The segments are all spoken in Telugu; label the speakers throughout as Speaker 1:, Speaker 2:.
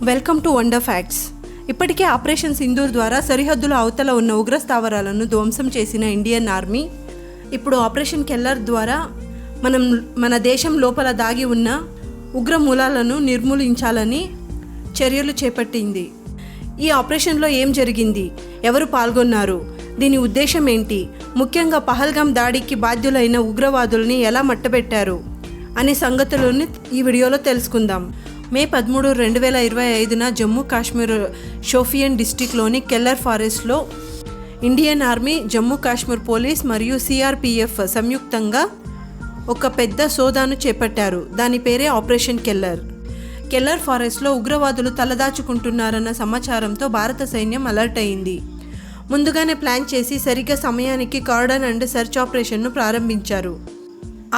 Speaker 1: Welcome to wonder facts. ఇప్పటికే ఆపరేషన్ సింధూర్ ద్వారా సరిహద్దుల అవతల ఉన్న ఉగ్ర స్థావరాలను ధ్వంసం చేసిన ఇండియన్ ఆర్మీ ఇప్పుడు ఆపరేషన్ కెల్లర్ ద్వారా మన దేశం లోపల దాగి ఉన్న ఉగ్ర మూలాలను నిర్మూలించాలని చర్యలు చేపట్టింది. ఈ ఆపరేషన్లో ఏం జరిగింది, ఎవరు పాల్గొన్నారు, దీని ఉద్దేశం ఏంటి, ముఖ్యంగా పహల్గామ్ దాడికి బాధ్యులైన ఉగ్రవాదుల్ని ఎలా మట్టబెట్టారు అనే సంగతులను ఈ వీడియోలో తెలుసుకుందాం. మే 13, 2025న జమ్మూ కాశ్మీర్ షోపియన్ డిస్టిక్లోని కెల్లర్ ఫారెస్ట్లో Indian army, Jammu Kashmir police మరియు సిఆర్పిఎఫ్ సంయుక్తంగా ఒక పెద్ద సోదాను చేపట్టారు. దాని పేరే ఆపరేషన్ కెల్లర్. కెల్లర్ ఫారెస్ట్లో ఉగ్రవాదులు తలదాచుకుంటున్నారన్న సమాచారంతో భారత సైన్యం అలర్ట్ అయింది. ముందుగానే ప్లాన్ చేసి సరిగ్గా సమయానికి కార్డన్ అండ్ సెర్చ్ ఆపరేషన్ను ప్రారంభించారు.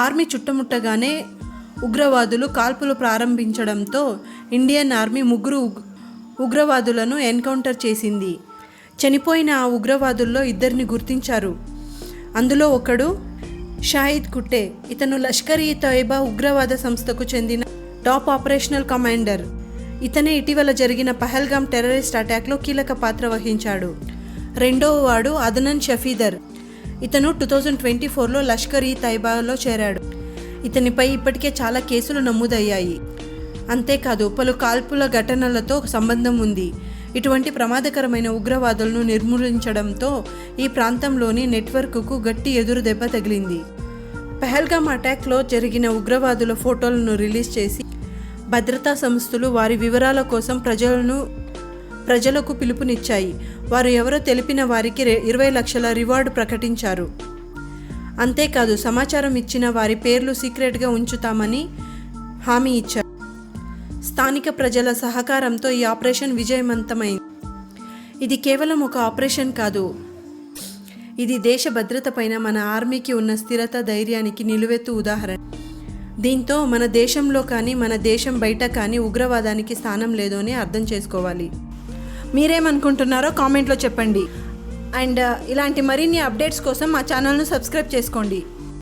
Speaker 1: ఆర్మీ చుట్టుముట్టగానే ఉగ్రవాదులు కాల్పులు ప్రారంభించడంతో ఇండియన్ ఆర్మీ 3 ఉగ్రవాదులను ఎన్కౌంటర్ చేసింది. చనిపోయిన ఆ ఉగ్రవాదుల్లో 2 గుర్తించారు. అందులో ఒకడు షాహిద్ కుట్టే. ఇతను లష్కర్ ఈ తోయిబా ఉగ్రవాద సంస్థకు చెందిన టాప్ ఆపరేషనల్ కమాండర్. ఇతనే ఇటీవల జరిగిన పహల్గామ్ టెర్రరిస్ట్ అటాక్లో కీలక పాత్ర వహించాడు. రెండవ వాడు అదనన్ షఫీదర్. ఇతను 2024లో లష్కర్ ఈ తోయిబాలో చేరాడు. ఇతనిపై ఇప్పటికే చాలా కేసులు నమోదయ్యాయి. అంతేకాదు పలు కాల్పుల ఘటనలతో సంబంధం ఉంది. ఇటువంటి ప్రమాదకరమైన ఉగ్రవాదులను నిర్మూలించడంతో ఈ ప్రాంతంలోని నెట్వర్క్కు గట్టి ఎదురు దెబ్బ తగిలింది. పహల్గామ్ అటాక్లో జరిగిన ఉగ్రవాదుల ఫోటోలను రిలీజ్ చేసి భద్రతా సంస్థలు వారి వివరాల కోసం ప్రజలకు పిలుపునిచ్చాయి. వారు ఎవరో తెలిపిన వారికి 20 లక్షల రివార్డు ప్రకటించారు. అంతేకాదు సమాచారం ఇచ్చిన వారి పేర్లు సీక్రెట్గా ఉంచుతామని హామీ ఇచ్చారు. స్థానిక ప్రజల సహకారంతో ఈ ఆపరేషన్ విజయవంతమైంది. ఇది కేవలం ఒక ఆపరేషన్ కాదు, ఇది దేశ భద్రతపైన మన ఆర్మీకి ఉన్న స్థిరత, ధైర్యానికి నిలువెత్తు ఉదాహరణ. దీంతో మన దేశంలో కానీ మన దేశం బయట కానీ ఉగ్రవాదానికి స్థానం లేదు అని అర్థం చేసుకోవాలి. మీరేమనుకుంటున్నారో కామెంట్లో చెప్పండి. అండ్ ఇలాంటి మరిన్ని అప్డేట్స్ కోసం మా ఛానల్ను సబ్స్క్రైబ్ చేసుకోండి.